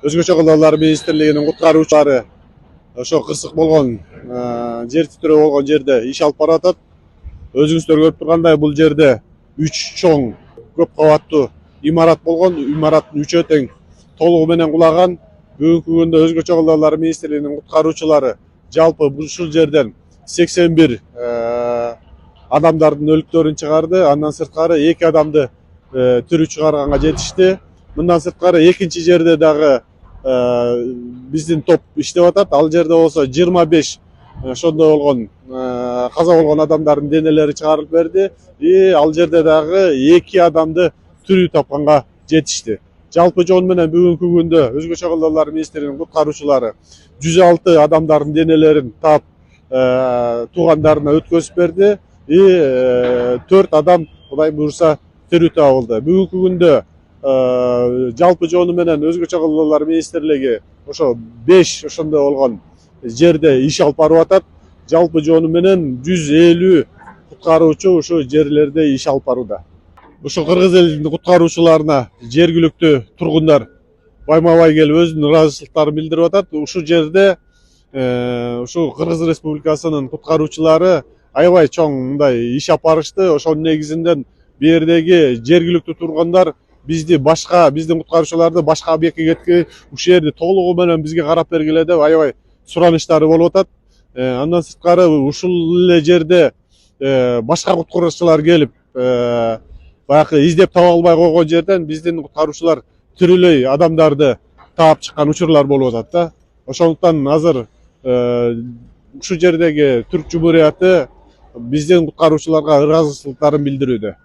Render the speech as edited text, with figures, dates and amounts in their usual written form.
Өзгөчө Кылдалар министрлигинин куткаруучулары ошо кырсык болгон жер титирөө болгон жерде иш алып баратат. Өзүңүздөр көрүп тургандай бул жерде 3 чоң көп кабаттуу имарат болгон. Имараттын үчөө тең толугу менен кулаган. Бүгүнкү күндө Өзгөчө Кылдалар министрлигинин куткаруучулары жалпы ушул жерден 81 адамдардын өлүктөрүн чыгарды. Андан сырткары 2 адамды тирүү чыгарганга жетишти. Мындан сырткары экинчи жерде дагы биздин топ иштеп атат. Ал жерде болсо 25 ошондой болгон каза болгон адамдардын денелери чыгарылып берди. Ал жерде дагы 2 адамды тирүү тапканга жетишти. Жалпы жон менен бүгүнкү күндө Өзгөчө Кылдалар министрлигинин куткаруучулары 106 адамдардын денелерин таап туугандарына өткөзүп берди. 4 адам Кудай буйруса тирүү табылды. Бүгүнкү күндө жалпы жону менен Өзгөчө Кылдалар министрлиги ошо 5 ошондой болгон жерде иш алып барып атат. Жалпы жону менен 150 куткаруучу ушу жерлерде иш алып барууда. Ушул кыргыз элинин куткаруучуларына жергиликтүү тургундар байма-бай келип өзүнүн ыраазычылыктарын билдирип атат. Ушул жерде ушул Кыргыз Республикасынын куткаруучулары аябай чоң мындай иш алып барышты. Ошонун негизинен бу жердеги жергиликтүү тургундар биздин куткаруучуларды башка объектке кеткиле, ушул жерди толугу менен бизге карап бергиле деп аябай суранычтары болуп атат. Андан сырткары ушул эле жерде башка куткаруучулар келип баягы издеп таба албай койгон жерден биздин куткаруучулар тирүүлөй адамдарды таап чыккан учурлар болуп атат да. Ошондуктан азыр ушул жердеги Түрк Жумурияты биздин куткаруучуларга ыраазычылыктарын билдирүүдө.